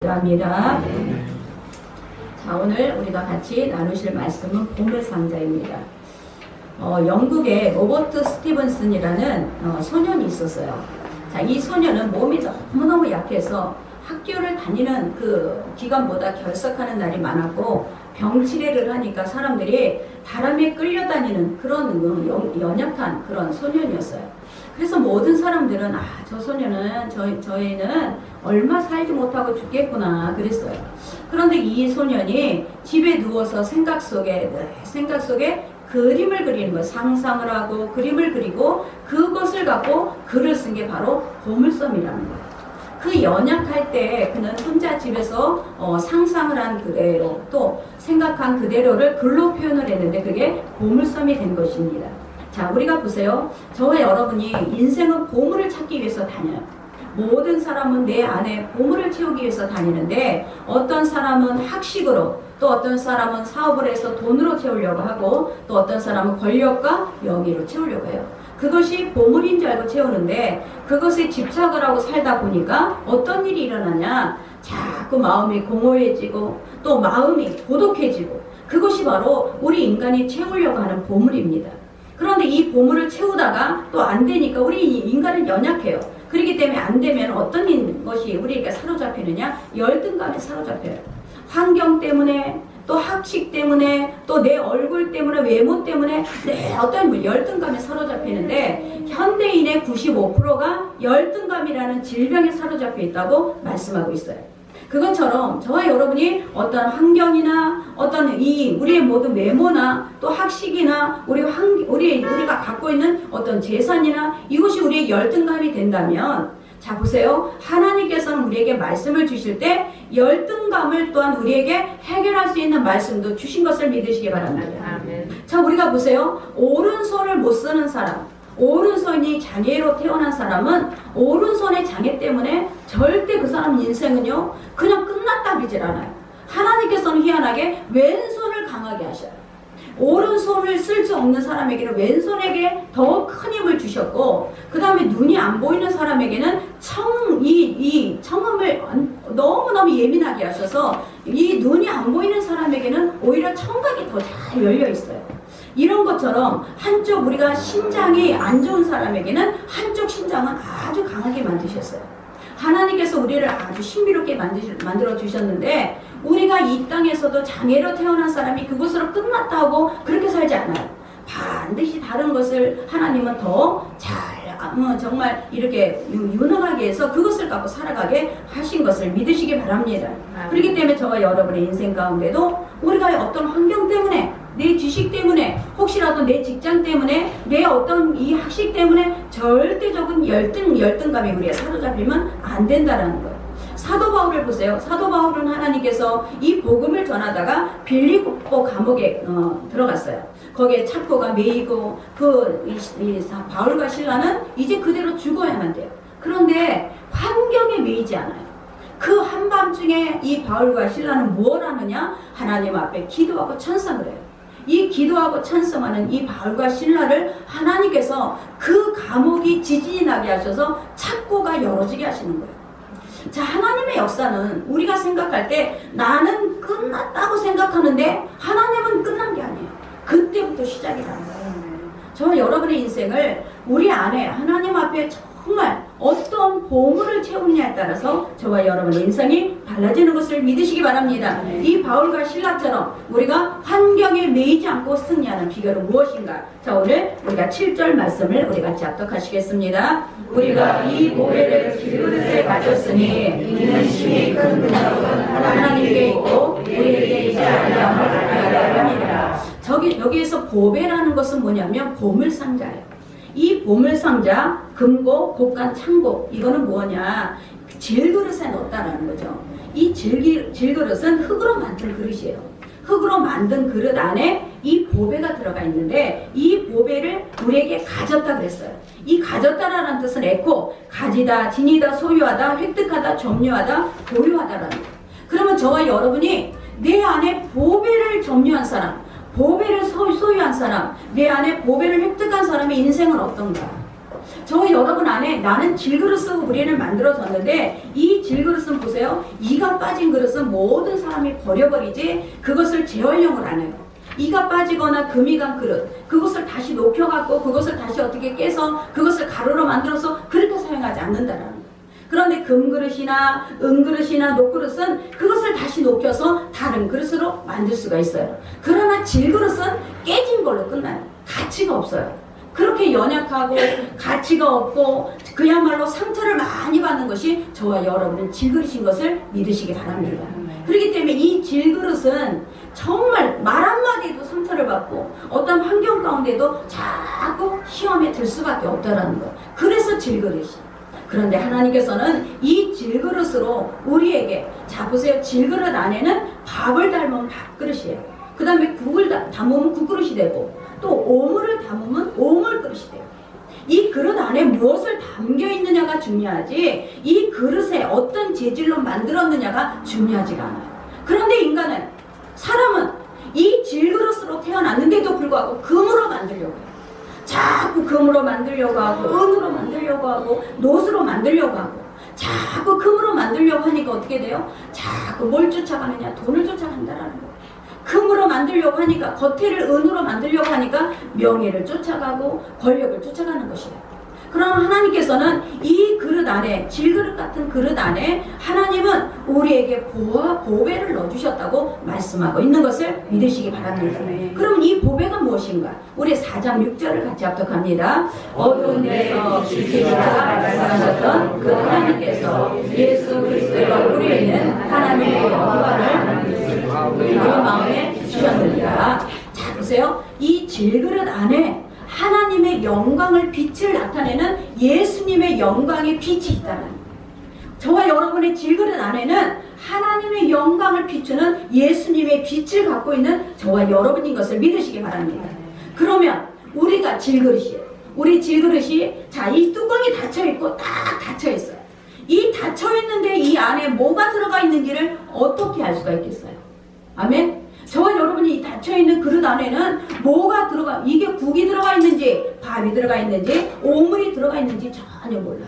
합니다. 자, 오늘 우리가 같이 나누실 말씀은 보물상자입니다. 영국의 로버트 스티븐슨이라는 소년이 있었어요. 자, 이 소년은 몸이 너무너무 약해서 학교를 다니는 그 기간보다 결석하는 날이 많았고 병치레를 하니까 사람들이 바람에 끌려다니는 그런 연약한 그런 소년이었어요. 그래서 모든 사람들은 저 소년은 저희는 얼마 살지 못하고 죽겠구나 그랬어요. 그런데 이 소년이 집에 누워서 생각 속에 그림을 그리는 거예요. 상상을 하고 그림을 그리고 그것을 갖고 글을 쓴 게 바로 보물섬이라는 거예요. 그 연약할 때 그는 혼자 집에서 상상을 한 그대로 또 생각한 그대로를 글로 표현을 했는데 그게 보물섬이 된 것입니다. 자, 우리가 보세요. 저와 여러분이 인생은 보물을 찾기 위해서 다녀요. 모든 사람은 내 안에 보물을 채우기 위해서 다니는데 어떤 사람은 학식으로 또 어떤 사람은 사업을 해서 돈으로 채우려고 하고 또 어떤 사람은 권력과 명예로 채우려고 해요. 그것이 보물인 줄 알고 채우는데 그것에 집착을 하고 살다 보니까 어떤 일이 일어나냐, 자꾸 마음이 공허해지고 또 마음이 고독해지고 그것이 바로 우리 인간이 채우려고 하는 보물입니다. 그런데 이 보물을 채우다가 또 안 되니까 우리 인간은 연약해요. 그렇기 때문에 안 되면 어떤 것이 우리에게 사로잡히느냐, 열등감에 사로잡혀요. 환경 때문에 또 학식 때문에 또 내 얼굴 때문에 외모 때문에 어떤 열등감에 사로잡히는데 현대인의 95%가 열등감이라는 질병에 사로잡혀 있다고 말씀하고 있어요. 그것처럼 저와 여러분이 어떤 환경이나 어떤 우리의 모든 외모나 또 학식이나 우리가 갖고 있는 어떤 재산이나 이것이 우리의 열등감이 된다면 자 보세요. 하나님께서는 우리에게 말씀을 주실 때 열등감을 또한 우리에게 해결할 수 있는 말씀도 주신 것을 믿으시기 바랍니다. 아멘. 자 우리가 보세요. 오른손을 못 쓰는 사람, 오른손이 장애로 태어난 사람은 오른손의 장애 때문에 절대 그 사람 인생은요 그냥 끝났다 그러질 않아요. 하나님께서는 희한하게 왼손을 강하게 하셔요. 오른손을 쓸 수 없는 사람에게는 왼손에게 더 큰 힘을 주셨고 그 다음에 눈이 안 보이는 사람에게는 이 청음을 너무너무 예민하게 하셔서 이 눈이 안 보이는 사람에게는 오히려 청각이 더 잘 열려 있어요. 이런 것처럼 한쪽 우리가 신장이 안 좋은 사람에게는 한쪽 신장은 아주 강하게 만드셨어요. 하나님께서 우리를 아주 신비롭게 만들어 주셨는데 우리가 이 땅에서도 장애로 태어난 사람이 그것으로 끝났다고 그렇게 살지 않아요. 반드시 다른 것을 하나님은 더 정말 이렇게 유능하게 해서 그것을 갖고 살아가게 하신 것을 믿으시기 바랍니다. 그렇기 때문에 저와 여러분의 인생 가운데도 우리가 어떤 환경 때문에 내 지식 때문에 혹시라도 내 직장 때문에 내 어떤 이 학식 때문에 절대적인 열등감이 우리가 사로잡히면 안 된다는 거예요. 사도 바울을 보세요. 사도 바울은 하나님께서 이 복음을 전하다가 빌립보 감옥에 들어갔어요. 거기에 착고가 매이고 바울과 실라는 이제 그대로 죽어야만 돼요. 그런데 환경에 매이지 않아요. 그 한밤중에 이 바울과 실라는 뭘 하느냐? 하나님 앞에 기도하고 찬송을 해요. 이 기도하고 찬송하는 이 바울과 실라를 하나님께서 그 감옥이 지진이 나게 하셔서 착고가 열어지게 하시는 거예요. 자, 하나님의 역사는 우리가 생각할 때 나는 끝났다고 생각하는데 하나님은 끝난 게 아니에요. 그때부터 시작이라는 거예요. 저는 여러분의 인생을 우리 안에 하나님 앞에 정말 어떤 보물을 채우느냐에 따라서 저와 여러분의 인생이 달라지는 것을 믿으시기 바랍니다. 이 바울과 실라처럼 우리가 환경에 매이지 않고 승리하는 비결은 무엇인가? 자, 오늘 우리가 7절 말씀을 우리 같이 합독하시겠습니다. 우리가 이 보배를 그릇에 가졌으니 이는 심히 큰 능력은 하나님께 있고 우리에게 있지 아니함을 알아야 합니다. 여기에서 보배라는 것은 뭐냐면 보물상자예요. 이 보물상자, 금고, 곡간, 창고 이거는 뭐냐? 질그릇에 넣었다라는 거죠. 이 질그릇은 흙으로 만든 그릇이에요. 흙으로 만든 그릇 안에 이 보배가 들어가 있는데 이 보배를 우리에게 가졌다 그랬어요. 이 가졌다라는 뜻은 에코, 가지다, 지니다, 소유하다, 획득하다, 점유하다, 보유하다라는 거예요. 그러면 저와 여러분이 내 안에 보배를 점유한 사람, 보배를 소유한 사람, 내 안에 보배를 획득한 사람의 인생은 어떤가? 저 여러분 안에 나는 질그릇으로 우리를 만들어졌는데 이 질그릇은 보세요. 이가 빠진 그릇은 모든 사람이 버려버리지 그것을 재활용을 안 해요. 이가 빠지거나 금이 간 그릇 그것을 다시 녹여갖고 그것을 다시 어떻게 깨서 그것을 가루로 만들어서 그렇게 사용하지 않는다라는 거예요. 그런데 금그릇이나 은그릇이나 녹그릇은 그것을 다시 녹여서 다른 그릇으로 만들 수가 있어요. 그러나 질그릇은 깨진 걸로 끝나요. 가치가 없어요. 그렇게 연약하고 가치가 없고 그야말로 상처를 많이 받는 것이 저와 여러분은 질그릇인 것을 믿으시기 바랍니다. 그렇기 때문에 이 질그릇은 정말 말 한마디에도 상처를 받고 어떤 환경 가운데도 자꾸 시험에 들 수밖에 없다라는 거예요. 그래서 질그릇이. 그런데 하나님께서는 이 질그릇으로 우리에게 자 보세요. 질그릇 안에는 밥을 담으면 밥그릇이에요. 그 다음에 국을 담으면 국그릇이 되고 또 오물을 담으면 오물그릇이 돼요. 이 그릇 안에 무엇을 담겨 있느냐가 중요하지 이 그릇에 어떤 재질로 만들었느냐가 중요하지가 않아요. 그런데 인간은 사람은 이 질그릇으로 태어났는데도 불구하고 금으로 만들려고 해요. 자꾸 금으로 만들려고 하고 은으로 만들려고 하고 노스로 만들려고 하고 자꾸 금으로 만들려고 하니까 어떻게 돼요? 자꾸 뭘 쫓아가느냐? 돈을 쫓아간다라는 거예요. 금으로 만들려고 하니까 겉에를 은으로 만들려고 하니까 명예를 쫓아가고 권력을 쫓아가는 것이에요. 그럼 하나님께서는 이 그릇 안에 질그릇 같은 그릇 안에 하나님은 우리에게 보와 보배를 넣어주셨다고 말씀하고 있는 것을 믿으시기 바랍니다. 그럼 이 보배가 무엇인가? 우리 4장 6절을 같이 합독합니다. 어두운 데서 빛이라 말씀하셨던 그 하나님께서 예수 그리스도의 얼굴에 있는 하나님의 영광을 우리 마음에 주셨느니라. 자 보세요. 이 질그릇 안에 하나님의 영광을 빛을 나타내는 예수님의 영광의 빛이 있다는 거예요. 저와 여러분의 질그릇 안에는 하나님의 영광을 비추는 예수님의 빛을 갖고 있는 저와 여러분인 것을 믿으시기 바랍니다. 그러면 우리가 질그릇이에요. 우리 질그릇이 자 이 뚜껑이 닫혀있고 딱 닫혀있어요. 이 닫혀있는데 이 안에 뭐가 들어가 있는지를 어떻게 알 수가 있겠어요? 아멘? 저와 여러분이 이 닫혀있는 그릇 안에는 뭐가 들어가 이게 국이 들어가 있는지 밥이 들어가 있는지 오물이 들어가 있는지 전혀 몰라요.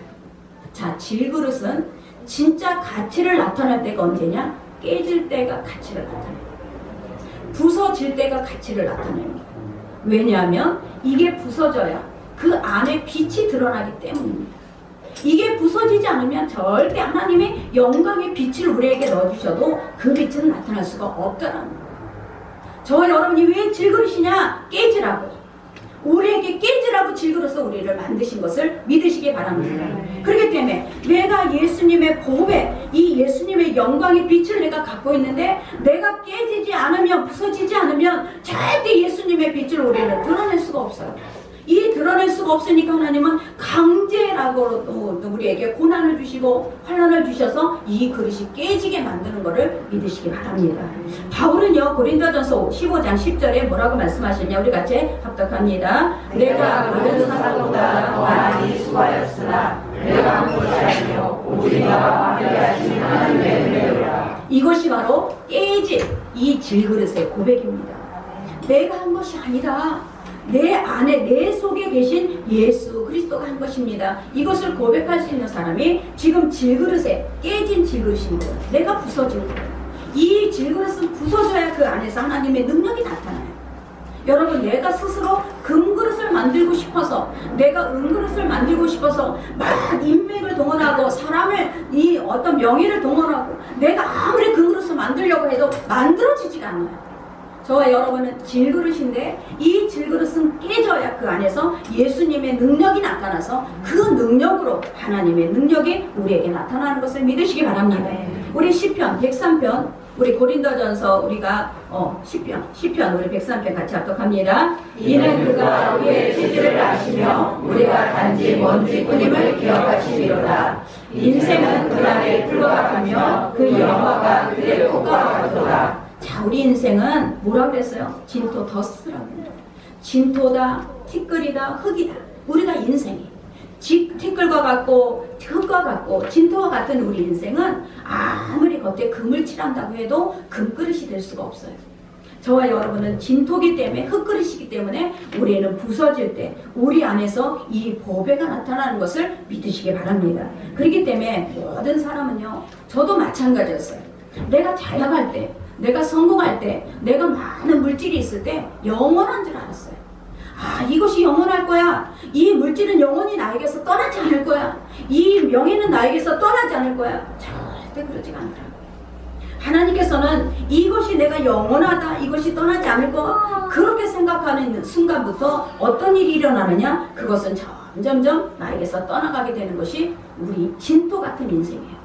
자 질그릇은 진짜 가치를 나타낼 때가 언제냐? 깨질 때가 가치를 나타내요. 부서질 때가 가치를 나타냅니다. 왜냐하면 이게 부서져야 그 안에 빛이 드러나기 때문입니다. 이게 부서지지 않으면 절대 하나님의 영광의 빛을 우리에게 넣어주셔도 그 빛은 나타날 수가 없다는 거예요. 저와 여러분이 왜 질그릇이냐? 깨지라고. 우리에게 깨지라고 질그릇을 우리를 만드신 것을 믿으시기 바랍니다. 그렇기 때문에 내가 예수님의 보배, 이 예수님의 영광의 빛을 내가 갖고 있는데 내가 깨지지 않으면 부서지지 않으면 절대 예수님의 빛을 우리를 드러낼 수가 없어요. 이 드러낼 수가 없으니까 하나님은 강제라고 또 우리에게 고난을 주시고 환난을 주셔서 이 그릇이 깨지게 만드는 것을 믿으시기 바랍니다. 바울은요 고린도전서 15장 10절에 뭐라고 말씀하시냐 우리 같이 합독합니다. 내가 모든 사람보다 많이 수고하였으나 내가 한 것이 아니요 오직 나와 함께하신 하나님의 은혜로라. 이것이 바로 깨진 이 질그릇의 고백입니다. 내가 한 것이 아니라 내 안에 내 속에 계신 예수 그리스도가 한 것입니다. 이것을 고백할 수 있는 사람이 지금 질그릇에 깨진 질그릇인 거예요. 내가 부서진 거예요. 이 질그릇은 부서져야 그 안에서 하나님의 능력이 나타나요. 여러분 내가 스스로 금그릇을 만들고 싶어서 내가 은그릇을 만들고 싶어서 막 인맥을 동원하고 사람을 이 어떤 명예를 동원하고 내가 아무리 금그릇을 만들려고 해도 만들어지지가 않아요. 저와 여러분은 질그릇인데 이 질그릇은 깨져야 그 안에서 예수님의 능력이 나타나서 그 능력으로 하나님의 능력이 우리에게 나타나는 것을 믿으시기 바랍니다. 우리 시편 103편 우리 고린도전서 우리가 시편 우리 103편 같이 합독합니다. 이는 그가 우리의 죄들을 아시며 우리가 단지 먼지뿐임을 기억하시리로다. 인생은 그날의 풀과 같으며 그 영화가 그의 꽃과 같도다. 자, 우리 인생은 뭐라고 그랬어요? 진토 더스트라고 합니다. 진토다, 티끌이다, 흙이다. 우리가 인생이 티끌과 같고 흙과 같고 진토와 같은 우리 인생은 아무리 겉에 금을 칠한다고 해도 금그릇이 될 수가 없어요. 저와 여러분은 진토기 때문에 흙그릇이기 때문에 우리는 부서질 때 우리 안에서 이 보배가 나타나는 것을 믿으시기 바랍니다. 그렇기 때문에 모든 사람은요, 저도 마찬가지였어요. 내가 잘 나갈 때, 내가 성공할 때, 내가 많은 물질이 있을 때 영원한 줄 알았어요. 아, 이것이 영원할 거야. 이 물질은 영원히 나에게서 떠나지 않을 거야. 이 명예는 나에게서 떠나지 않을 거야. 절대 그러지가 않더라고요. 하나님께서는 이것이 내가 영원하다, 이것이 떠나지 않을 거, 그렇게 생각하는 순간부터 어떤 일이 일어나느냐? 그것은 점점점 나에게서 떠나가게 되는 것이 우리 진토 같은 인생이에요.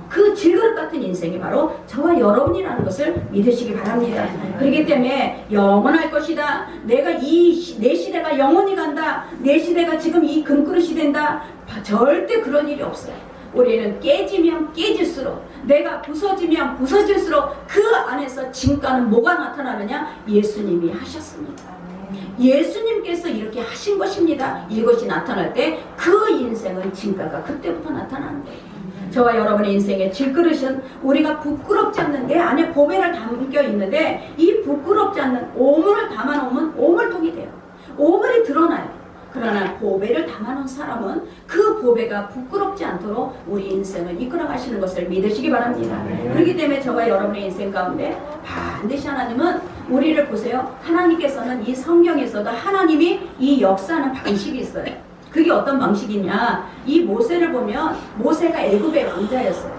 그 질그릇 같은 인생이 바로 저와 여러분이라는 것을 믿으시기 바랍니다. 그렇기 때문에 영원할 것이다. 내가 내 시대가 영원히 간다. 내 시대가 지금 이 금그릇이 된다. 절대 그런 일이 없어요. 우리는 깨지면 깨질수록, 내가 부서지면 부서질수록 그 안에서 진가는 뭐가 나타나느냐? 예수님이 하셨습니다. 예수님께서 이렇게 하신 것입니다. 이것이 나타날 때 그 인생의 진가가 그때부터 나타나는 거예요. 저와 여러분의 인생의 질그릇은 우리가 부끄럽지 않는 내 안에 보배를 담겨 있는데, 이 부끄럽지 않는 오물을 담아놓으면 오물통이 돼요. 오물이 드러나요. 그러나 보배를 담아놓은 사람은 그 보배가 부끄럽지 않도록 우리 인생을 이끌어 가시는 것을 믿으시기 바랍니다. 그렇기 때문에 저와 여러분의 인생 가운데 반드시 하나님은 우리를 보세요. 하나님께서는 이 성경에서도 하나님이 이 역사하는 방식이 있어요. 그게 어떤 방식이냐? 이 모세를 보면 모세가 애굽의 왕자였어요.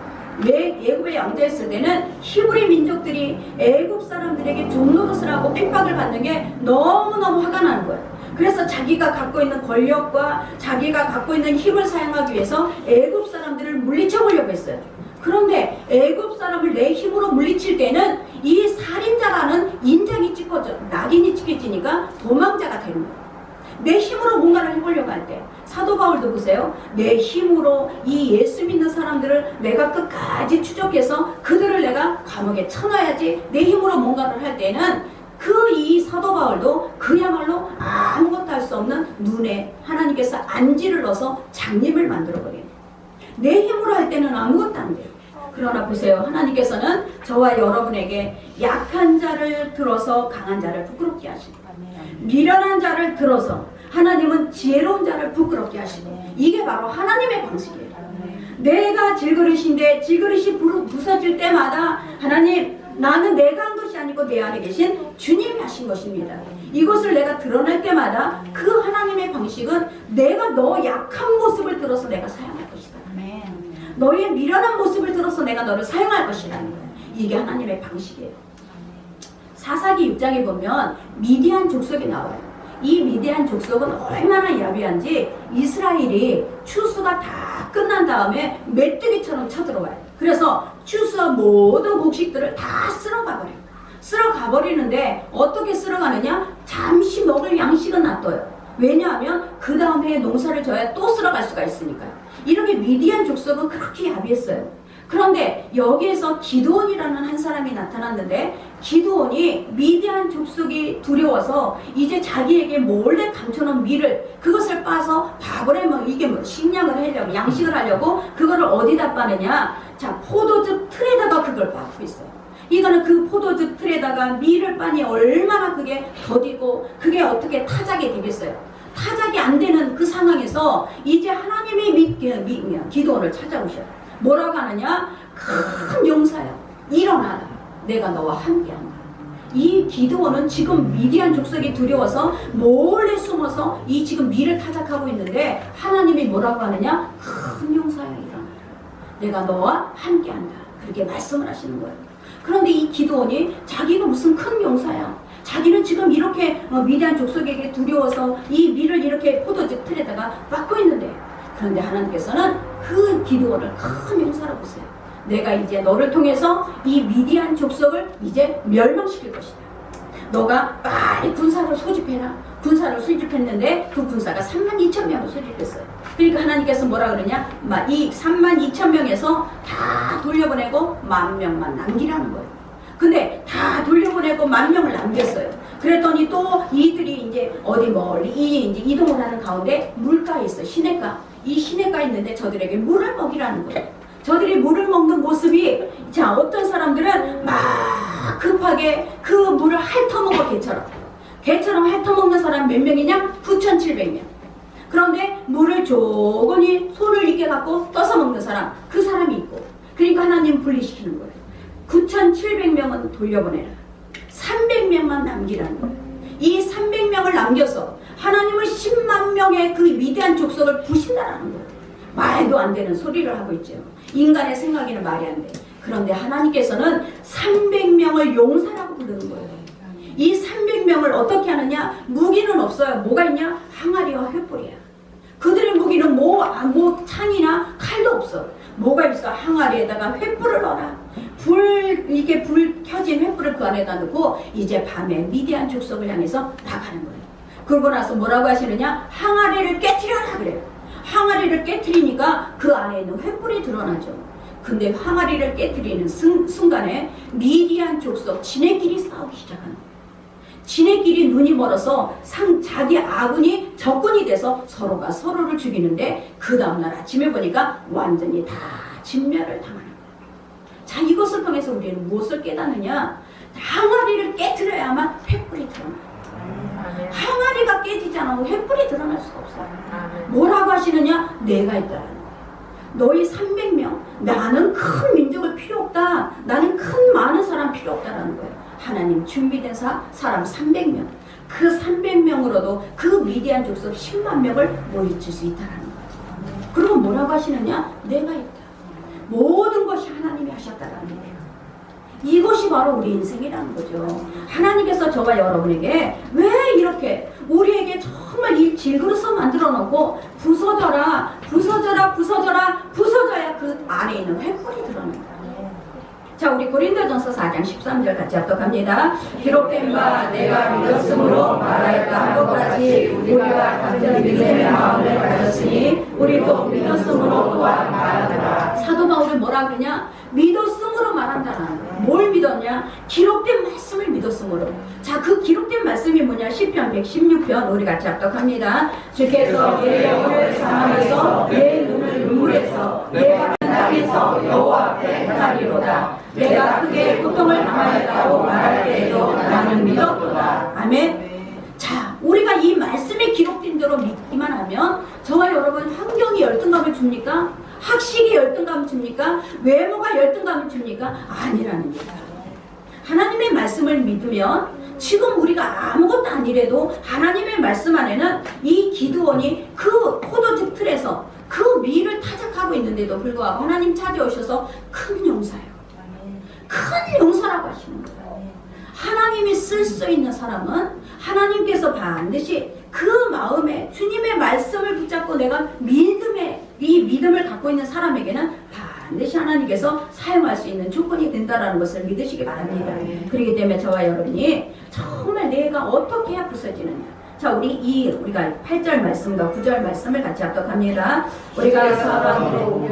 왜 애굽의 왕자였을 때는 히브리 민족들이 애굽 사람들에게 종노릇을 하고 핍박을 받는 게 너무너무 화가 나는 거예요. 그래서 자기가 갖고 있는 권력과 자기가 갖고 있는 힘을 사용하기 위해서 애굽 사람들을 물리쳐 보려고 했어요. 그런데 애굽 사람을 내 힘으로 물리칠 때는 이 살인자라는 인장이 찍혀져, 낙인이 찍혀지니까 도망자가 되는 거예요. 내 힘으로 뭔가를 해보려고 할 때, 사도 바울도 보세요. 내 힘으로 이 예수 믿는 사람들을 내가 끝까지 추적해서 그들을 내가 감옥에 쳐넣어야지, 내 힘으로 뭔가를 할 때는 이 사도 바울도 그야말로 아무것도 할 수 없는 눈에 하나님께서 안지를 넣어서 장님을 만들어버려요. 내 힘으로 할 때는 아무것도 안 돼요. 그러나 보세요. 하나님께서는 저와 여러분에게 약한 자를 들어서 강한 자를 부끄럽게 하시고, 미련한 자를 들어서 하나님은 지혜로운 자를 부끄럽게 하시고, 이게 바로 하나님의 방식이에요. 내가 질그릇인데 질그릇이 부서질 때마다 하나님, 나는 내가 한 것이 아니고 내 안에 계신 주님이 하신 것입니다. 이것을 내가 드러낼 때마다 그 하나님의 방식은 내가 너 약한 모습을 들어서 내가 사용할 것이다. 너의 미련한 모습을 들어서 내가 너를 사용할 것이라는 거예요. 이게 하나님의 방식이에요. 사사기 6장에 보면 미디안 족속이 나와요. 이 미디안 족속은 얼마나 야비한지 이스라엘이 추수가 다 끝난 다음에 메뚜기처럼 쳐들어와요. 그래서 추수한 모든 곡식들을 다 쓸어가버려요. 쓸어가버리는데 어떻게 쓸어가느냐? 잠시 먹을 양식은 놔둬요. 왜냐하면 그 다음 해에 농사를 져야 또 쓸어갈 수가 있으니까요. 이렇게 미디안 족속은 그렇게 야비했어요. 그런데 여기에서 기드온이라는 한 사람이 나타났는데, 기드온이 미디안 족속이 두려워서 이제 자기에게 몰래 감춰놓은 밀을, 그것을 빠서 바벨에 이게 식량을 하려고, 양식을 하려고 그거를 어디다 빠느냐? 자, 포도즙 틀에다가 그걸 빠고 있어요. 이거는 그 포도즙 틀에다가 밀을 빠니 얼마나 그게 더디고 그게 어떻게 타작이 되겠어요. 타작이 안 되는 그 상황에서 이제 하나님이 기드온을 찾아오셔요. 뭐라고 하느냐? 큰 용사야, 일어나라. 내가 너와 함께한다. 이 기드온은 지금 미디안 족속이 두려워서 몰래 숨어서 이 지금 밀을 타작하고 있는데, 하나님이 뭐라고 하느냐? 큰 용사야, 일어나라. 내가 너와 함께한다. 그렇게 말씀을 하시는 거예요. 그런데 이 기드온이 자기가 무슨 큰 용사야, 자기는 지금 이렇게 미디안 족속에게 두려워서 이 밀을 이렇게 포도즙 틀에다가 빻고 있는데, 그런데 하나님께서는 그 기드온을 큰 용사로 보세요. 내가 이제 너를 통해서 이 미디안 족속을 이제 멸망시킬 것이다. 너가 빨리 군사를 소집해라. 군사를 소집했는데 그 군사가 32,000명을 소집했어요. 그러니까 하나님께서 뭐라 그러냐? 이 32,000명에서 다 돌려보내고 10,000명만 남기라는 거예요. 근데 다 돌려보내고 10,000명을 남겼어요. 그랬더니 또 이들이 이제 어디 멀리 이제 이동을 하는 가운데 물가에 있어, 시냇가. 이 시냇가 있는데 저들에게 물을 먹이라는 거예요. 저들이 물을 먹는 모습이, 자, 어떤 사람들은 막 막 급하게 그 물을 핥아먹어 개처럼 핥아먹는 사람 몇 명이냐? 9,700명. 그런데 물을 조금이 손을 이렇게 갖고 떠서 먹는 사람, 그 사람이 있고, 그러니까 하나님 분리시키는 거예요. 9,700명은 돌려보내라. 300명만 남기라는 거예요. 이 300명을 남겨서 하나님은 10만 명의 그 위대한 족속을 부신다라는 거예요. 말도 안 되는 소리를 하고 있죠. 인간의 생각에는 말이 안 돼. 그런데 하나님께서는 300명을 용사라고 부르는 거예요. 이 300명을 어떻게 하느냐? 무기는 없어요. 뭐가 있냐? 항아리와 횃불이야. 그들의 무기는 창이나 칼도 없어. 뭐가 있어? 항아리에다가 횃불을 넣어라. 이렇게 불 켜진 횃불을 그 안에다 넣고 이제 밤에 미디안 족속을 향해서 나가는 거예요. 그러고 나서 뭐라고 하시느냐? 항아리를 깨트려라 그래요. 항아리를 깨트리니까 그 안에 있는 횃불이 드러나죠. 근데 항아리를 깨트리는 순간에 미디안 족속 지네끼리 싸우기 시작하는 거예요. 지네끼리 눈이 멀어서 자기 아군이 적군이 돼서 서로가 서로를 죽이는데 그 다음날 아침에 보니까 완전히 다 진멸을 당하는 거예요. 자, 이것을 통해서 우리는 무엇을 깨닫느냐? 항아리를 깨트려야만 횃불이 드러나요. 항아리가 깨지지 않으면 횃불이 드러날 수가 없어요. 뭐라고 하시느냐? 내가 있다라는 거예요. 너희 300명, 나는 큰 민족을 필요 없다. 나는 많은 사람 필요 없다라는 거예요. 하나님 준비된 사람 300명. 그 300명으로도 그 미디안 족속 10만 명을 물리칠 수 있다라는 거예요. 그리고 뭐라고 하시느냐? 내가 있다. 모든 것이 하나님이 하셨다라는 거예요. 이것이 바로 우리 인생이라는 거죠. 하나님께서 저와 여러분에게 왜 이렇게 우리에게 정말 이 질그릇을 만들어 놓고 부서져야 그 안에 있는 횃불이 드러난다. 자, 우리 고린도전서 4장 13절 같이 합독합니다. 기록된 바 내가 믿었으므로 말하였다 한 것같이 우리가 같은 믿음의 마음을 가졌으니 우리도 믿었으므로 또한 말하더라. 사도 바울이 뭐라 그러냐? 믿었으므로 말한다는 거예요. 뭘 믿었냐? 기록된 말씀을 믿었으므로. 자, 그 기록된 말씀이 뭐냐? 시편 116편 우리 같이 합독합니다. 주께서 내 영혼을 상하여서 내 눈을 눈물에서 내가 땅에서 여호와 앞에 행하리로다. 내가 크게 고통을 당하였다고 말할 때에도 나는 믿었도다. 아멘. 자, 우리가 이 말씀에 기록된 대로 믿기만 하면 저와 여러분 환경이 열등감을 줍니까? 학식이 열등감을 줍니까? 외모가 열등감을 줍니까? 아니라는 거예요. 하나님의 말씀을 믿으면 지금 우리가 아무것도 아니래도 하나님의 말씀 안에는 이 기드온이 그 포도즙 틀에서 그 밀을 타작하고 있는데도 불구하고 하나님 찾아오셔서 큰 용사예요. 큰 용사라고 하시는 거예요. 하나님이 쓸 수 있는 사람은 하나님께서 반드시 그 마음에 주님의 말씀을 붙잡고 내가 이 믿음을 갖고 있는 사람에게는 반드시 하나님께서 사용할 수 있는 조건이 된다는 것을 믿으시기 바랍니다. 그렇기 때문에 저와 여러분이 정말 내가 어떻게 해야 부서지느냐. 자, 우리가 8절 말씀과 9절 말씀을 같이 합독합니다. 우리가 사방으로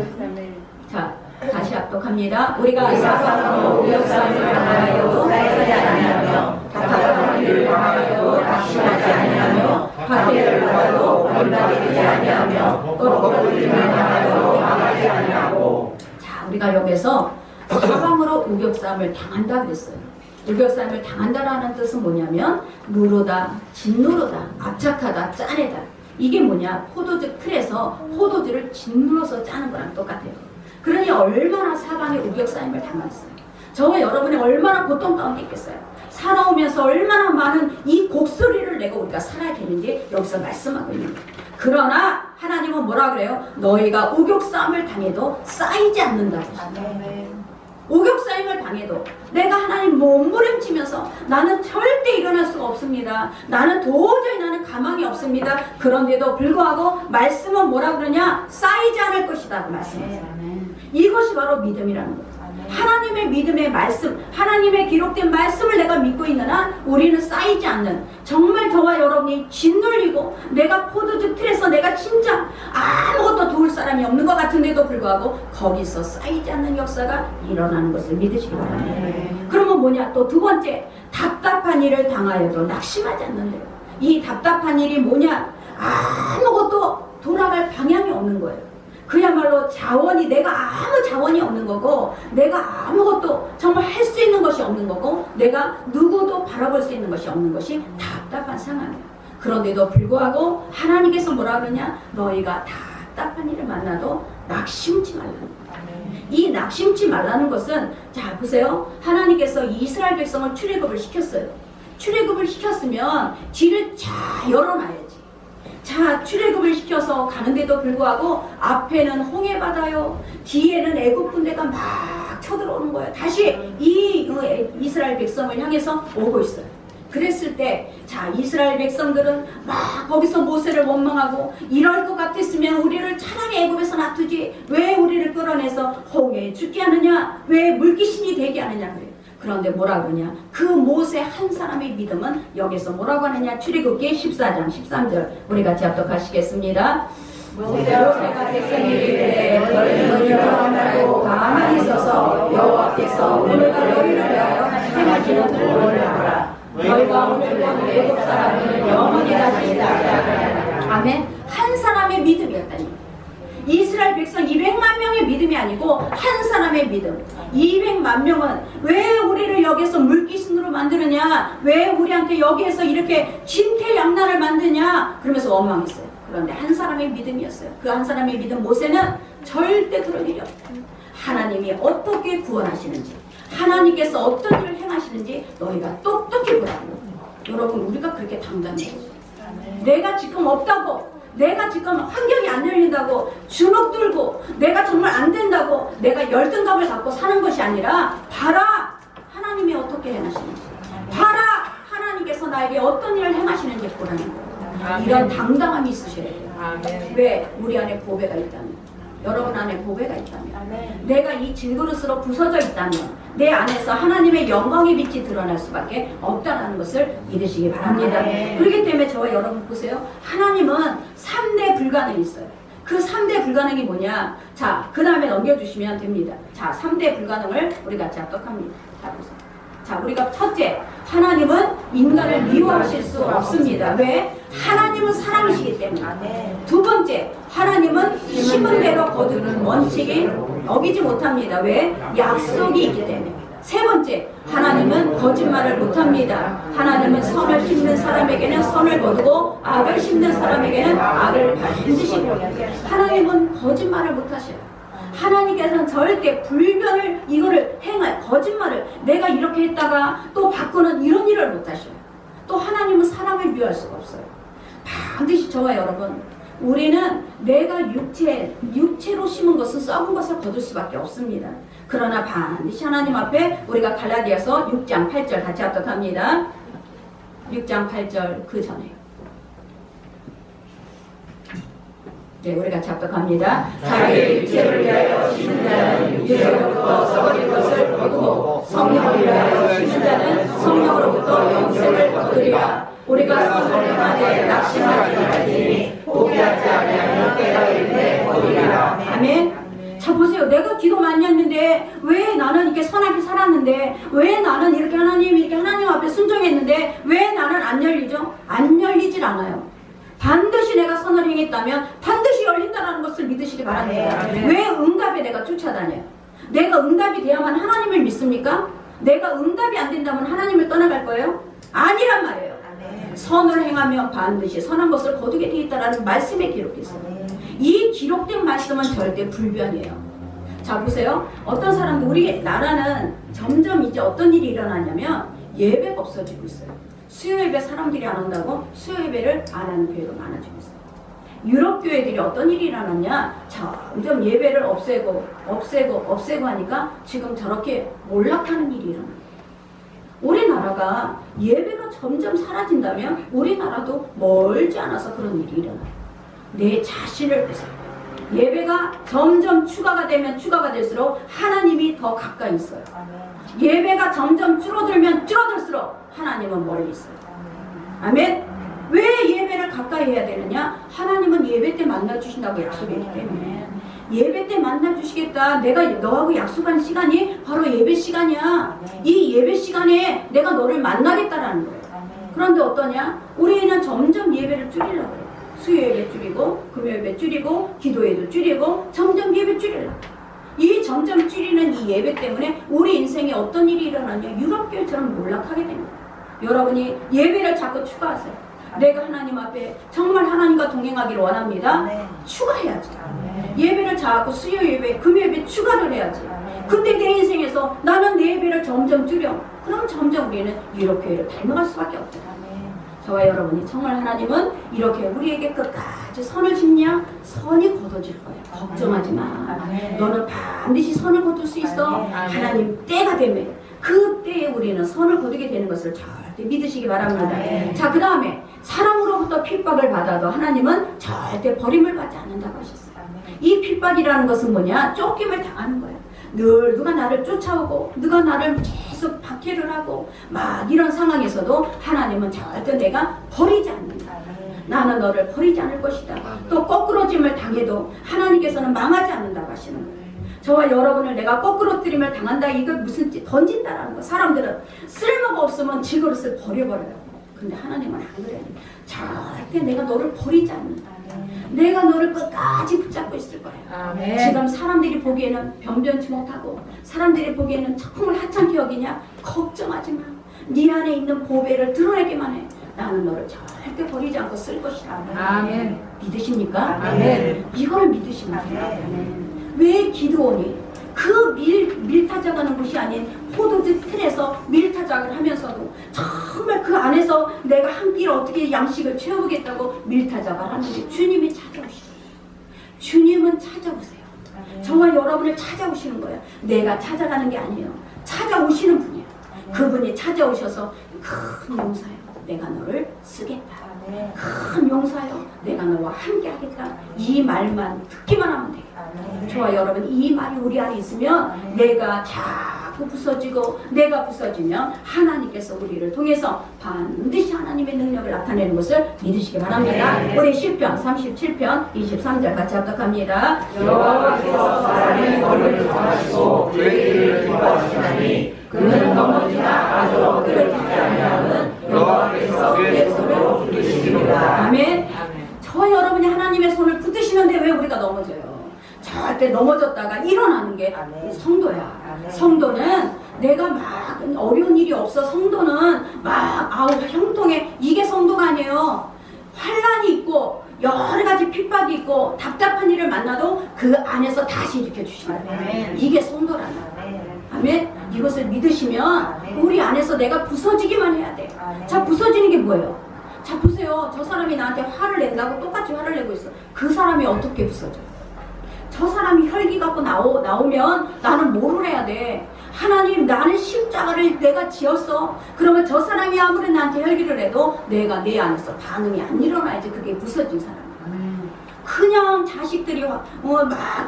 자, 다시 합독합니다. 우리가 사방으로 우역사함을 당하여도 쌓이지 아니하며 답답한 일을 당하여도 낙심하지 아니하며 학대를 받아도 버림받지 아니하며 거꾸로지를 당하여도 망하지 아니하고. 자, 우리가 여기서 사방으로 우역사함을 당한다 그랬어요. 우격싸움을 당한다라는 뜻은 뭐냐면 누르다, 짓누르다, 압착하다, 짜내다. 이게 뭐냐? 포도즙 틀에서 포도즙을 짓눌러서 짜는 거랑 똑같아요. 그러니 얼마나 사방에 우격싸움을 당했어요. 저와 여러분이 얼마나 고통 가운데 있겠어요. 살아오면서 얼마나 많은 이 곡소리를 내고 우리가 살아야 되는지 여기서 말씀하고 있는 거예요. 그러나 하나님은 뭐라 그래요? 너희가 우격싸움을 당해도 쌓이지 않는다고. 우격싸움을 당해도 내가 하나님 몸부림치면서 나는 절대 일어날 수가 없습니다. 나는 도저히 가망이 없습니다. 그런데도 불구하고 말씀은 뭐라 그러냐? 쌓이지 않을 것이다 그 말씀이세요. 이것이 바로 믿음이라는 거예요. 하나님의 믿음의 말씀, 하나님의 기록된 말씀을 내가 믿고 있는 한 우리는 쌓이지 않는, 정말 저와 여러분이 짓눌리고 내가 포도즙 틀에서 내가 진짜 아무것도 도울 사람이 없는 것 같은데도 불구하고 거기서 쌓이지 않는 역사가 일어나는 것을 믿으시기 바랍니다. 그러면 뭐냐? 또 두 번째, 답답한 일을 당하여도 낙심하지 않는데요. 이 답답한 일이 뭐냐? 아무것도 돌아갈 방향이 없는 거예요. 그야말로 자원이, 내가 아무 자원이 없는 거고, 내가 아무것도 정말 할 수 있는 것이 없는 거고, 내가 누구도 바라볼 수 있는 것이 없는 것이 답답한 상황이에요. 그런데도 불구하고 하나님께서 뭐라 그러냐? 너희가 답답한 일을 만나도 낙심치 말라는 거예요. 이 낙심치 말라는 것은, 자 보세요. 하나님께서 이스라엘 백성을 출애굽을 시켰어요. 출애굽을 시켰으면 길을 잘 열어놔야지. 자, 출애굽을 시켜서 가는데도 불구하고 앞에는 홍해 바다요, 뒤에는 애굽 군대가 막 쳐들어오는 거예요. 다시 이 이스라엘 백성을 향해서 오고 있어요. 그랬을 때, 자, 이스라엘 백성들은 막 거기서 모세를 원망하고, 이럴 것 같았으면 우리를 차라리 애굽에서 놔두지, 왜 우리를 끌어내서 홍해에 죽게 하느냐, 왜 물귀신이 되게 하느냐 그래요. 그런데 뭐라고 하냐? 그 모세 한 사람의 믿음은 여기서 뭐라고 하느냐? 출애굽기 14장 13절 우리 같이 합독하시겠습니다. 모세가 백성에게 이르되 너희는 일어나고 가만히 있어서 여호와께서 오늘날 너희를 위하여 행하시는 구원을 알아. 너희가 오늘날 애굽 사람을 영원히 다시 하리라. 아멘. 한 사람의 믿음이었다니. 이스라엘 백성 200만 명의 믿음이 아니고 한 사람의 믿음. 200만 명은 왜 우리를 여기서 물귀신으로 만드느냐, 왜 우리한테 여기에서 이렇게 진퇴양난을 만드냐 그러면서 원망했어요. 그런데 한 사람의 믿음이었어요. 그 한 사람의 믿음, 모세는 절대 그럴 일이 없다. 하나님이 어떻게 구원하시는지, 하나님께서 어떤 일을 행하시는지 너희가 똑똑히 보라고. 여러분, 우리가 그렇게 당당해요. 내가 지금 없다고, 내가 지금 환경이 안 열린다고 주눅 들고 내가 정말 안 된다고 내가 열등감을 갖고 사는 것이 아니라, 봐라 하나님이 어떻게 행하시는지, 봐라 하나님께서 나에게 어떤 일을 행하시는지 보라는 거예요. 이런 당당함이 있으셔야 돼요. 왜? 우리 안에 보배가 있다면, 여러분 안에 보배가 있다면, 내가 이 질그릇으로 부서져 있다면 내 안에서 하나님의 영광의 빛이 드러날 수밖에 없다는 것을 믿으시기 바랍니다. 그렇기 때문에 저와 여러분 보세요. 하나님은 3대 불가능이 있어요. 그 3대 불가능이 뭐냐? 자, 그 다음에 넘겨주시면 됩니다. 자, 3대 불가능을 우리 같이 합독합니다. 자, 보세요. 자, 우리가 첫째, 하나님은 인간을 미워하실 수 없습니다. 왜? 하나님은 사랑이시기 때문에. 두 번째, 하나님은 심은 대로 거두는 원칙이 어기지 못합니다. 왜? 약속이 있기 때문에. 세 번째, 하나님은 거짓말을 못합니다. 하나님은 선을 심는 사람에게는 선을 거두고 악을 심는 사람에게는 악을 반드시 거두고. 하나님은 거짓말을 못하셔요. 하나님께서는 절대 불변을, 이거를 행할 거짓말을, 내가 이렇게 했다가 또 바꾸는 이런 일을 못하셔요. 또 하나님은 사람을 미워할 수가 없어요. 반드시 저와 여러분, 우리는 내가 육체로 심은 것은 썩은 것을 거둘 수밖에 없습니다. 그러나 반드시 하나님 앞에 우리가 갈라디아서 6장 8절 같이 합독합니다. 6장 8절 그 전에. 네, 우리 같이 합독합니다. 자기 육체를 위하여 심는 자는 육체로부터 썩어질 것을 거두고 성령을 위하여 심는 자는 성령으로부터 영생을 거두리라. 우리가 성령을 향하되 낙심하지 말지니 포기하지 아니하면 때가 이르되 거두리라. 아멘. 자, 보세요. 내가 기도 많이 했는데, 왜 나는 이렇게 선하게 살았는데, 왜 나는 이렇게 하나님 앞에 순종했는데 왜 나는 안 열리죠? 안 열리질 않아요. 반드시 내가 선을 행했다면 반드시 열린다는 것을 믿으시기 바랍니다. 왜 응답에 내가 쫓아다녀요? 내가 응답이 돼야만 하나님을 믿습니까? 내가 응답이 안 된다면 하나님을 떠나갈 거예요? 아니란 말이에요. 선을 행하면 반드시 선한 것을 거두게 되어 있다는 말씀에 기록했어요. 이 기록된 말씀은 절대 불변이에요. 자, 보세요. 어떤 사람들, 우리 나라는 점점 이제 어떤 일이 일어나냐면 예배가 없어지고 있어요. 수요 예배 사람들이 안 온다고 수요 예배를 안 하는 교회가 많아지고 있어요. 유럽 교회들이 어떤 일이 일어났냐? 점점 예배를 없애고 하니까 지금 저렇게 몰락하는 일이 일어나요. 우리나라가 예배가 점점 사라진다면 우리나라도 멀지 않아서 그런 일이 일어나요. 내 자신을 보세요. 예배가 점점 추가가 되면 추가가 될수록 하나님이 더 가까이 있어요. 예배가 점점 줄어들면 줄어들수록 하나님은 멀리 있어요. 아멘. 왜 예배를 가까이 해야 되느냐? 하나님은 예배 때 만나주신다고 약속했기 때문에. 예배 때 만나주시겠다. 내가 너하고 약속한 시간이 바로 예배 시간이야. 이 예배 시간에 내가 너를 만나겠다라는 거예요. 그런데 어떠냐? 우리는 점점 예배를 줄이려고 해요. 수요 예배 줄이고 금요 예배 줄이고 기도회도 줄이고 점점 예배 줄이려고. 이 점점 줄이는 이 예배 때문에 우리 인생에 어떤 일이 일어나냐, 유럽교회처럼 몰락하게 됩니다. 여러분이 예배를 자꾸 추가하세요. 내가 하나님 앞에 정말 하나님과 동행하기를 원합니다. 추가해야지. 예배를 자꾸 수요 예배, 금요 예배 추가를 해야지. 근데 내 인생에서 나는 내 예배를 점점 줄여. 그럼 점점 우리는 유럽교회를 닮아갈 수밖에 없다. 저와 여러분이 정말 하나님은 이렇게 우리에게 끝까지 선을 짓냐? 선이 거둬질 거야. 걱정하지 마. 너는 반드시 선을 거둘 수 있어. 하나님 때가 되면 그때에 우리는 선을 거두게 되는 것을 절대 믿으시기 바랍니다. 자, 그 다음에 사람으로부터 핍박을 받아도 하나님은 절대 버림을 받지 않는다고 하셨어요. 이 핍박이라는 것은 뭐냐? 쫓김을 당하는 거예요. 늘 누가 나를 쫓아오고 누가 나를 계속 박해를 하고 막 이런 상황에서도 하나님은 절대 내가 버리지 않는다. 나는 너를 버리지 않을 것이다. 또 거꾸로짐을 당해도 하나님께서는 망하지 않는다고 하시는 거예요. 저와 여러분을 내가 거꾸로뜨림을 당한다, 이걸 무슨 던진다라는 거. 사람들은 쓸모가 없으면 지 그릇을 버려버려요. 근데 하나님은 안 그래요. 절대 내가 너를 버리지 않는다. 내가 너를 끝까지 붙잡고 있을 거예요. 아멘. 지금 사람들이 보기에는 변변치 못하고 사람들이 보기에는 정말 하찮게 여기냐? 걱정하지 마. 네 안에 있는 보배를 드러내기만 해. 나는 너를 절대 버리지 않고 쓸 것이다. 아멘. 믿으십니까? 아멘. 이걸 믿으십니까? 아멘. 왜 기드온이 그 밀 타작하는 곳이 아닌 포도주 틀에서 밀 타작을 하면서도 정말 그 안에서 내가 한 끼를 어떻게 양식을 채우겠다고 밀 타작을 하는데 주님이 찾아오시죠. 주님은 찾아오세요. 저와 여러분을 찾아오시는 거예요. 내가 찾아가는 게 아니에요. 찾아오시는 분이에요. 그분이 찾아오셔서 큰 용사요, 내가 너를 쓰겠다. 큰 용사요, 내가 너와 함께 하겠다. 이 말만 듣기만 하면 돼요. 저와 여러분, 이 말이 우리 안에 있으면 내가 자꾸 부서지고 내가 부서지면 하나님께서 우리를 통해서 반드시 하나님의 능력을 나타내는 것을 믿으시기 바랍니다. 우리 시편 37편 23절 같이 합독합니다. 여호와께서 사람의 머리를 정하시고 그의 길을 기뻐하시나니 그는 넘어지나 아주 엎드려지지 아니하는 여호와께서 그의 손으로 붙드시리로다. 아멘. 저와 여러분이 하나님의 손을 붙드시는데 왜 우리가 넘어져요? 절대 넘어졌다가 일어나는 게 성도야. 성도는 내가 막 어려운 일이 없어. 성도는 막 형통해. 이게 성도가 아니에요. 환란이 있고 여러 가지 핍박이 있고 답답한 일을 만나도 그 안에서 다시 일으켜 주신다. 이게 성도라는 거야. 아멘. 이것을 믿으시면 우리 안에서 내가 부서지기만 해야 돼. 자, 부서지는 게 뭐예요? 자, 보세요. 저 사람이 나한테 화를 낸다고 똑같이 화를 내고 있어. 그 사람이 어떻게 부서져? 저 사람이 혈기 갖고 나오면 나는 뭐를 해야 돼? 하나님, 나는 십자가를 내가 지었어. 그러면 저 사람이 아무리 나한테 혈기를 해도 내가 내 안에서 반응이 안 일어나야지. 그게 부서진 사람이야. 그냥 자식들이 막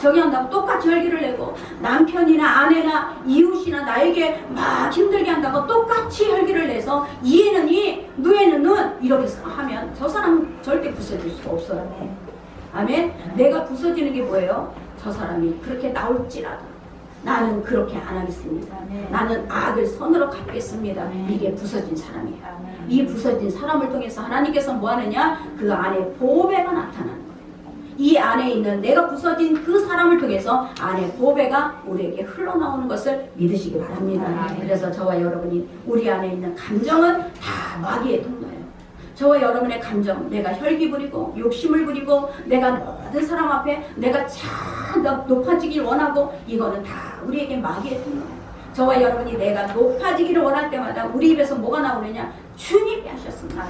저기 한다고 똑같이 혈기를 내고 남편이나 아내나 이웃이나 나에게 막 힘들게 한다고 똑같이 혈기를 내서 이에는 이, 누에는 는 이렇게 하면 저 사람은 절대 부서질 수가 없어요. 아멘. 내가 부서지는 게 뭐예요? 저 사람이 그렇게 나올지라도 나는 그렇게 안 하겠습니다. 나는 악을 선으로 갚겠습니다. 이게 부서진 사람이에요. 이 부서진 사람을 통해서 하나님께서 뭐 하느냐? 그 안에 보배가 나타나는 거예요. 이 안에 있는 내가 부서진 그 사람을 통해서 안에 보배가 우리에게 흘러나오는 것을 믿으시기 바랍니다. 그래서 저와 여러분이 우리 안에 있는 감정은 다 마귀의 통로예요. 저와 여러분의 감정, 내가 혈기 부리고 욕심을 부리고 내가 모든 사람 앞에 내가 참 높아지길 원하고 이거는 다 우리에게 마귀의 통로예요. 저와 여러분이 내가 높아지기를 원할 때마다 우리 입에서 뭐가 나오느냐? 주님이 하셨습니다.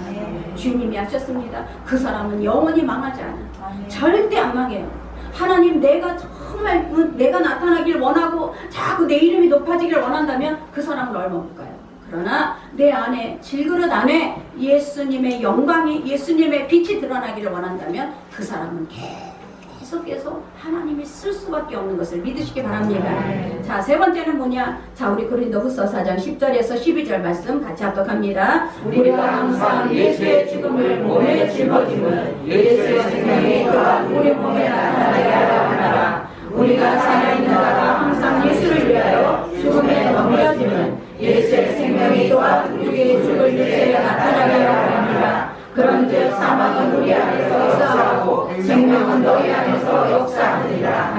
주님이 하셨습니다. 그 사람은 영원히 망하지 않아. 절대 안 망해요. 하나님, 내가 정말 내가 나타나길 원하고 자꾸 내 이름이 높아지길 원한다면 그 사람은 얼마 못 가요. 그러나 내 안에 질그릇 안에 예수님의 영광이, 예수님의 빛이 드러나기를 원한다면 그 사람은 계속해서 하나님이 쓸 수밖에 없는 것을 믿으시기 바랍니다. 자, 세 번째는 뭐냐? 자, 우리 고린도후서 4장 10절에서 12절 말씀 같이 합독합니다. 우리가 항상 예수의 죽음을 몸에 짊어짐은 예수의 생명이 또한 우리 몸에 나타나게 하려 하나라. 우리가 살아있는 자가 항상 예수를 위하여 죽음에 넘겨짐은 예수의 생명이 또한 우리의 죽을 때에 나타나게 하려 합니다. 그런즉 사망은 우리 안에서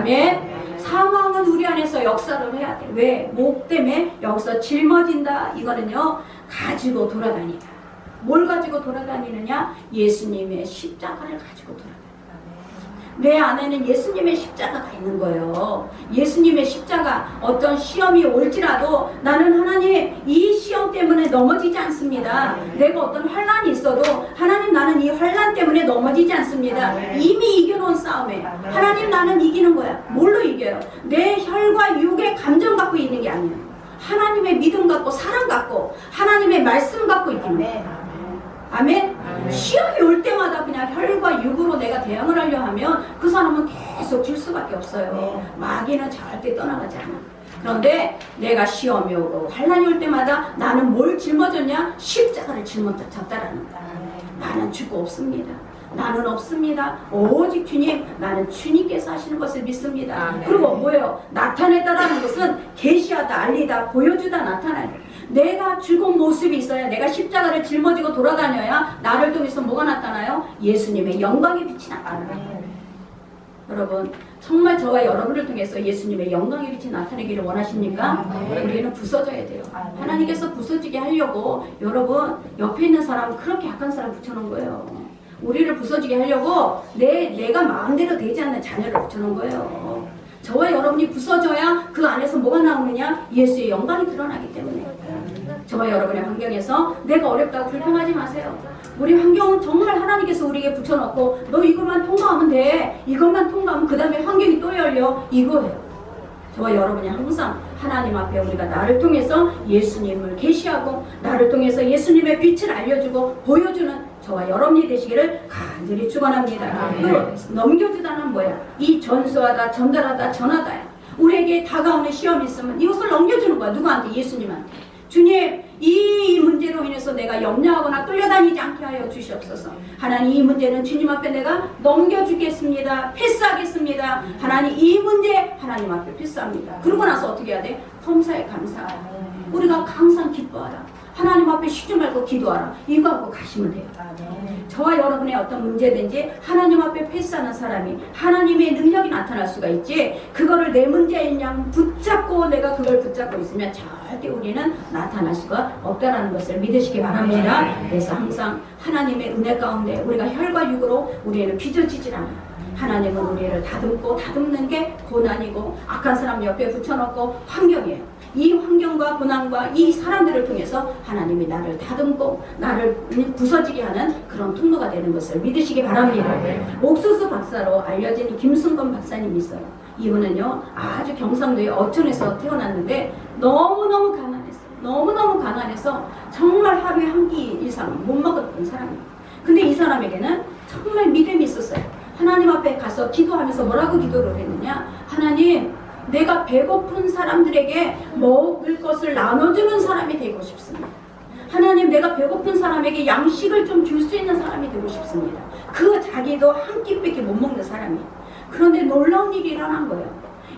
아멘. 사망은 우리 안에서 역사를 해야 돼. 왜? 목 때문에 여기서 짊어진다. 이거는요, 가지고 돌아다니다. 뭘 가지고 돌아다니느냐? 예수님의 십자가를 가지고 돌아다니다. 내 안에는 예수님의 십자가가 있는 거예요. 예수님의 십자가, 어떤 시험이 올지라도 나는 하나님 이 시험 때문에 넘어지지 않습니다. 내가 어떤 환난이 있어도 하나님 나는 이 환난 때문에 넘어지지 않습니다. 이미 이겨놓은 싸움에 하나님 나는 이기는 거야. 뭘로 이겨요? 내 혈과 육의 감정 갖고 있는 게 아니에요. 하나님의 믿음 갖고 사랑 갖고 하나님의 말씀 갖고 있기는 거예요. 아멘? 시험이 올 때마다 그냥 혈과 육으로 내가 대응을 하려 하면 그 사람은 계속 질 수밖에 없어요. 마귀는 절대 떠나가지 않아. 그런데 내가 시험이 오고 환난이 올 때마다 나는 뭘 짊어졌냐? 십자가를 짊어졌다라는 거야. 나는 죽고 없습니다. 나는 없습니다. 오직 주님, 나는 주님께서 하시는 것을 믿습니다. 그리고 뭐예요? 나타내다라는 것은 계시하다, 알리다, 보여주다, 나타나다. 내가 죽은 모습이 있어야, 내가 십자가를 짊어지고 돌아다녀야 나를 통해서 뭐가 나타나요? 예수님의 영광의 빛이 나타나요. 여러분, 정말 저와 여러분을 통해서 예수님의 영광의 빛이 나타내기를 원하십니까? 우리는 부서져야 돼요. 하나님께서 부서지게 하려고 여러분 옆에 있는 사람, 그렇게 약한 사람 붙여놓은 거예요. 우리를 부서지게 하려고 내가 마음대로 되지 않는 자녀를 붙여놓은 거예요. 저와 여러분이 부서져야 그 안에서 뭐가 나오느냐? 예수의 영광이 드러나기 때문에. 저와 여러분의 환경에서 내가 어렵다고 불평하지 마세요. 우리 환경은 정말 하나님께서 우리에게 붙여놓고 너 이것만 통과하면 돼. 이것만 통과하면 그 다음에 환경이 또 열려. 이거예요. 저와 여러분이 항상 하나님 앞에 우리가 나를 통해서 예수님을 계시하고 나를 통해서 예수님의 빛을 알려주고 보여주는 저와 여러분이 되시기를 간절히 축원합니다. 그 넘겨주다는 뭐야? 이 전수하다, 전달하다, 전하다야. 우리에게 다가오는 시험이 있으면 이것을 넘겨주는 거야. 누구한테? 예수님한테. 주님, 이 문제로 인해서 내가 염려하거나 끌려다니지 않게 하여 주시옵소서. 하나님, 이 문제는 주님 앞에 내가 넘겨주겠습니다. 패스하겠습니다. 하나님, 이 문제 하나님 앞에 패스합니다. 그러고 나서 어떻게 해야 돼? 범사에 감사하라. 우리가 항상 기뻐하라. 하나님 앞에 쉬지 말고 기도하라. 이거 하고 가시면 돼요. 저와 여러분의 어떤 문제든지 하나님 앞에 패스하는 사람이 하나님의 능력이 나타날 수가 있지, 그거를 내 문제인 양 붙잡고 내가 그걸 붙잡고 있으면 절대 우리는 나타날 수가 없다는 것을 믿으시기 바랍니다. 그래서 항상 하나님의 은혜 가운데 우리가 혈과 육으로 우리는 빚어지질 않아요. 하나님은 우리를 다듬고, 다듬는 게 고난이고 악한 사람 옆에 붙여놓고 환경이에요. 이 환경과 고난과 이 사람들을 통해서 하나님이 나를 다듬고 나를 부서지게 하는 그런 통로가 되는 것을 믿으시기 바랍니다. 옥수수 박사로 알려진 김순건 박사님이 있어요. 이분은요, 아주 경상도의 어촌에서 태어났는데 너무너무 가난했어요. 너무너무 가난해서 정말 하루에 한 끼 이상 못 먹었던 사람이에요. 근데 이 사람에게는 정말 믿음이 있었어요. 하나님 앞에 가서 기도하면서 뭐라고 기도를 했느냐? 하나님, 내가 배고픈 사람들에게 먹을 것을 나눠주는 사람이 되고 싶습니다. 하나님, 내가 배고픈 사람에게 양식을 좀 줄 수 있는 사람이 되고 싶습니다. 그 자기도 한 끼밖에 못 먹는 사람이에요. 그런데 놀라운 일이 일어난 거예요.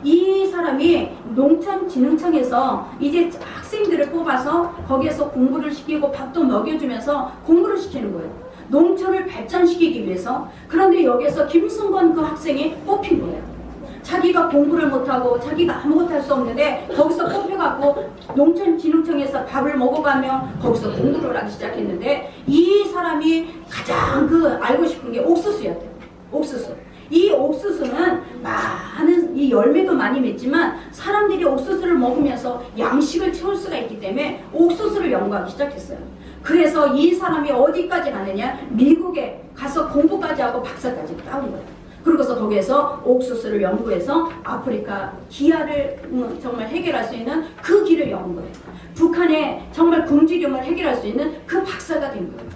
이 사람이 농촌진흥청에서 이제 학생들을 뽑아서 거기에서 공부를 시키고 밥도 먹여주면서 공부를 시키는 거예요. 농촌을 발전시키기 위해서. 그런데 여기서 김순건 그 학생이 뽑힌 거예요. 자기가 공부를 못하고 자기가 아무것도 할 수 없는데 거기서 뽑혀갖고 농촌진흥청에서 밥을 먹어가며 거기서 공부를 하기 시작했는데, 이 사람이 가장 알고 싶은 게 옥수수였대요. 옥수수. 이 옥수수는 많은, 이 열매도 많이 맺지만 사람들이 옥수수를 먹으면서 양식을 채울 수가 있기 때문에 옥수수를 연구하기 시작했어요. 그래서 이 사람이 어디까지 가느냐? 미국에 가서 공부까지 하고 박사까지 따온 거예요. 그러고서 거기에서 옥수수를 연구해서 아프리카 기아를 정말 해결할 수 있는 그 길을 연 거예요. 북한의 정말 굶주림을 해결할 수 있는 그 박사가 된 거예요.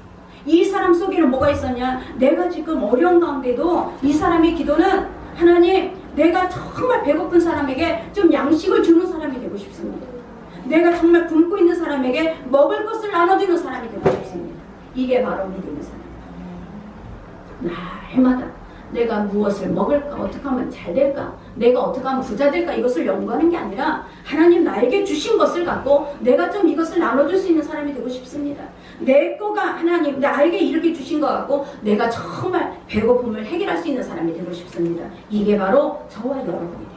이 사람 속에는 뭐가 있었냐? 내가 지금 어려운 가운데도 이 사람의 기도는 하나님, 내가 정말 배고픈 사람에게 좀 양식을 주는 사람이 되고 싶습니다. 내가 정말 굶고 있는 사람에게 먹을 것을 나눠주는 사람이 되고 싶습니다. 이게 바로 믿음의 사람. 날마다 내가 무엇을 먹을까? 어떻게 하면 잘 될까? 내가 어떻게 하면 부자 될까? 이것을 연구하는 게 아니라 하나님 나에게 주신 것을 갖고 내가 좀 이것을 나눠줄 수 있는 사람이 되고 싶습니다. 내 거가 하나님 나에게 이렇게 주신 것 같고 내가 정말 배고픔을 해결할 수 있는 사람이 되고 싶습니다. 이게 바로 저와 여러분이에요.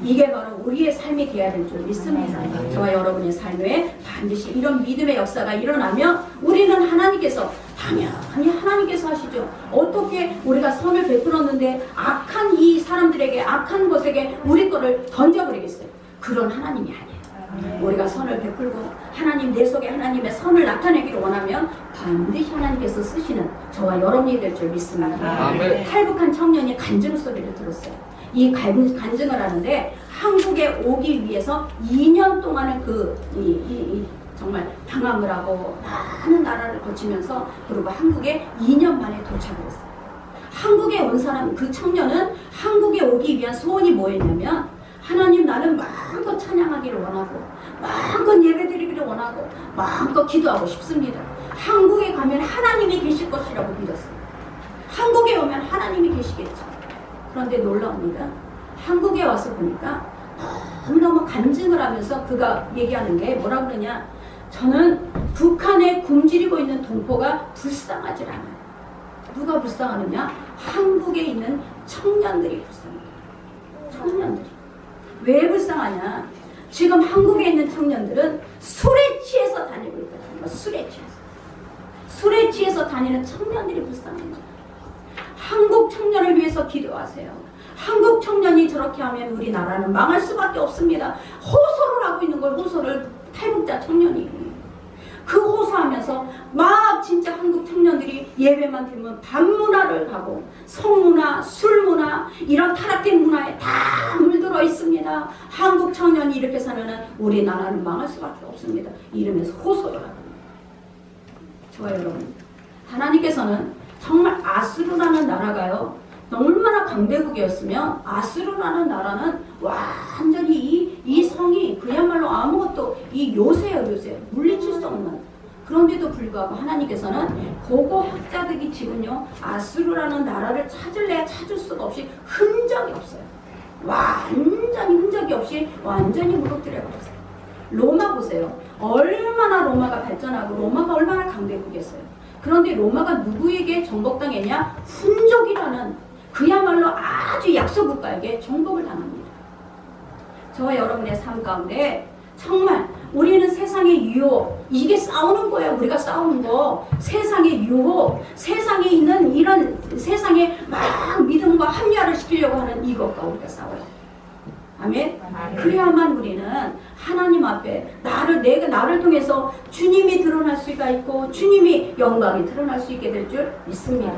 이게 바로 우리의 삶이 되어야 될 줄 믿습니다. 저와 여러분의 삶에 반드시 이런 믿음의 역사가 일어나면 우리는 하나님께서 당연히 하나님께서 하시죠. 어떻게 우리가 선을 베풀었는데 악한 이 사람들에게 악한 것에게 우리 거를 던져버리겠어요. 그런 하나님이 아니에요. 우리가 선을 베풀고 하나님 내 속에 하나님의 선을 나타내기를 원하면 반드시 하나님께서 쓰시는 저와 여러분이 될 줄 믿습니다. 탈북한 청년이 간증 소리를 들었어요. 이 간증을 하는데 한국에 오기 위해서 2년 동안을 정말 방황을 하고 많은 나라를 거치면서 그리고 한국에 2년 만에 도착을 했어요. 한국에 온 사람 그 청년은 한국에 오기 위한 소원이 뭐였냐면 하나님 나는 마음껏 찬양하기를 원하고 마음껏 예배드리기를 원하고 마음껏 기도하고 싶습니다. 한국에 가면 하나님이 계실 것이라고 믿었어요. 한국에 오면 하나님이 계시겠죠. 그런데 놀라웁니다. 한국에 와서 보니까 너무너무 간증을 하면서 그가 얘기하는 게 뭐라 그러냐. 저는 북한에 굶주리고 있는 동포가 불쌍하지 않아요. 누가 불쌍하느냐? 한국에 있는 청년들이 불쌍해요. 청년들이. 왜 불쌍하냐? 지금 한국에 있는 청년들은 술에 취해서 다니고 있거든요. 술에 취해서. 술에 취해서 다니는 청년들이 불쌍해요. 한국 청년을 위해서 기도하세요. 한국 청년이 저렇게 하면 우리나라는 망할 수밖에 없습니다. 호소를 하고 있는 걸 호소를 탈북자 청년이 그 호소하면서 막 진짜 한국 청년들이 예배만 되면 밤문화를 하고 성문화, 술문화 이런 타락된 문화에 다 물들어 있습니다. 한국 청년이 이렇게 사면은 우리나라는 망할 수밖에 없습니다. 이러면서 호소를 합니다. 저와 여러분, 하나님께서는 정말 아수르라는 나라가요. 얼마나 강대국이었으면 아수르라는 나라는 완전히 이 성이 그야말로 아무것도 이 요새예요. 요새 물리칠 수 없는. 그런데도 불구하고 하나님께서는 고고학자들이 지금요 아수르라는 나라를 찾을래야 찾을 수가 없이 흔적이 없어요. 완전히 흔적이 없이 완전히 무너뜨려 버렸어요. 로마 보세요. 얼마나 로마가 발전하고 로마가 얼마나 강대국이었어요. 그런데 로마가 누구에게 정복당했냐? 훈족이라는 그야말로 아주 약소국가에게 정복을 당합니다. 저와 여러분의 삶 가운데 정말 우리는 세상의 유혹, 이게 싸우는 거예요. 우리가 싸우는 거. 세상의 유혹, 세상에 있는 이런 세상에 막 믿음과 합리화를 시키려고 하는 이것과 우리가 싸워요. 아멘? 그래야만 우리는 하나님 앞에 나를 통해서 주님이 드러날 수가 있고 주님이 영광이 드러날 수 있게 될 줄 믿습니다.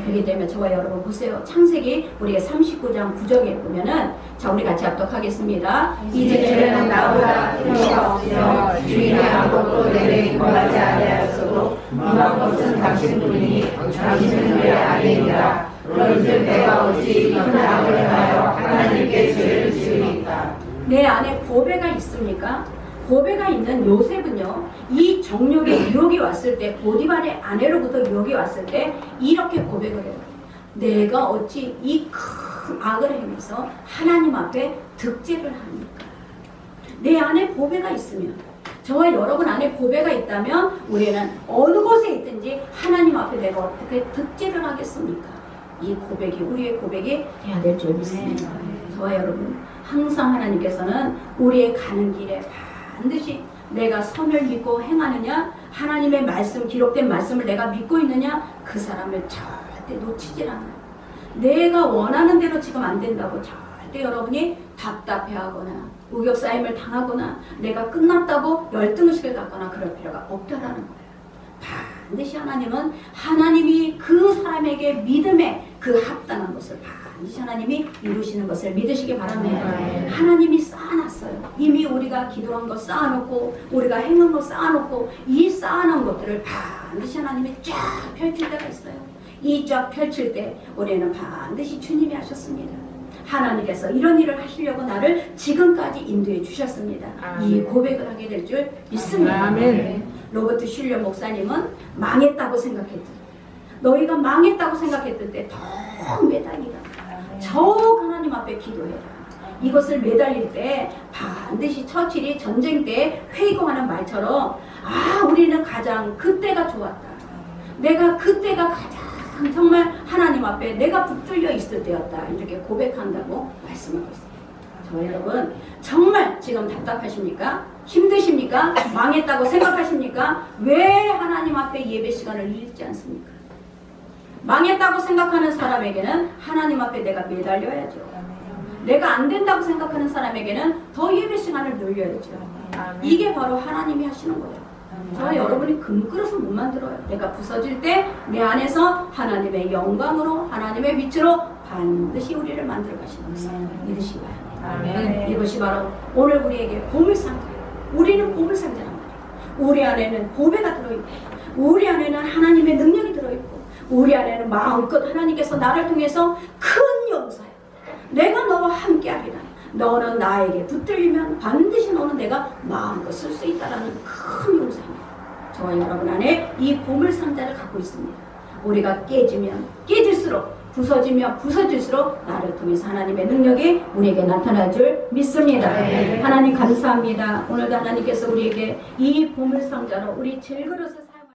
그렇기 때문에 저와 여러분 보세요. 창세기 우리가 39장 9절에 보면은 자 우리 같이 합독하겠습니다. 이제 죄는 나보다 틀림가 없으며 주인의 아무것도 내게 임하지 아니하였으므로 임한 것은 당신뿐이니 당신은 내 아내이니라. 그런즉 내가 어찌 큰 악을 행하여 하나님께 죄를 지으리까. 내 안에 고배가 있습니까? 고배가 있는 요셉은요 이 정욕의 유혹이 왔을 때 보디발의 아내로부터 유혹이 왔을 때 이렇게 고백을 해요. 내가 어찌 이 큰 악을 행해서 하나님 앞에 득죄를 합니까? 내 안에 고배가 있으면 저와 여러분 안에 고배가 있다면 우리는 어느 곳에 있든지 하나님 앞에 내가 어떻게 득죄를 하겠습니까? 이 고백이 우리의 고백이 돼야 될 줄 믿습니다. 저와 여러분 항상 하나님께서는 우리의 가는 길에 반드시 내가 선을 믿고 행하느냐 하나님의 말씀 기록된 말씀을 내가 믿고 있느냐 그 사람을 절대 놓치질 않아요. 내가 원하는 대로 지금 안 된다고 절대 여러분이 답답해하거나 우격싸임을 당하거나 내가 끝났다고 열등의식을 갖거나 그럴 필요가 없다라는 거예요. 반드시 하나님은 하나님이 그 사람에게 믿음에 그 합당한 것을 반드시 하나님이 이루시는 것을 믿으시기 바랍니다. 하나님이 쌓아놨어요. 이미 우리가 기도한 것 쌓아놓고 우리가 행한 것 쌓아놓고 이 쌓아놓은 것들을 반드시 하나님이 쫙 펼칠 때가 있어요. 이 쫙 펼칠 때 우리는 반드시 주님이 하셨습니다. 하나님께서 이런 일을 하시려고 나를 지금까지 인도해 주셨습니다. 이 고백을 하게 될 줄 믿습니다. 아멘. 로버트 슐러 목사님은 망했다고 생각했죠. 너희가 망했다고 생각했을 때 더 매달리라. 저 하나님 앞에 기도해라. 이것을 매달릴 때 반드시 처칠이 전쟁 때 회고하는 말처럼 우리는 가장 그때가 좋았다. 내가 그때가 가장 정말 하나님 앞에 내가 붙들려 있을 때였다. 이렇게 고백한다고 말씀하고 있습니다. 저 여러분 정말 지금 답답하십니까? 힘드십니까? 망했다고 생각하십니까? 왜 하나님 앞에 예배 시간을 잃지 않습니까? 망했다고 생각하는 사람에게는 하나님 앞에 내가 매달려야죠. 내가 안 된다고 생각하는 사람에게는 더 예배 시간을 늘려야죠. 이게 바로 하나님이 하시는 거예요. 저와 여러분이 금그릇을 못 만들어요. 내가 부서질 때 내 안에서 하나님의 영광으로 하나님의 빛으로 반드시 우리를 만들어 가시는 것을 믿으시기 바랍니다. 이것이 바로 오늘 우리에게 보물상자예요. 우리는 보물상자란 말이에요. 우리 안에는 보배가 들어있고 우리 안에는 하나님의 능력이 들어있고 우리 안에는 마음껏 하나님께서 나를 통해서 큰 용서예요. 내가 너와 함께하리라. 너는 나에게 붙들리면 반드시 너는 내가 마음껏 쓸 수 있다라는 큰 용서입니다. 저와 여러분 안에 이 보물상자를 갖고 있습니다. 우리가 깨지면 깨질수록 부서지면 부서질수록 나를 통해서 하나님의 능력이 우리에게 나타날 줄 믿습니다. 하나님 감사합니다. 오늘도 하나님께서 우리에게 이 보물상자로 우리 질그릇을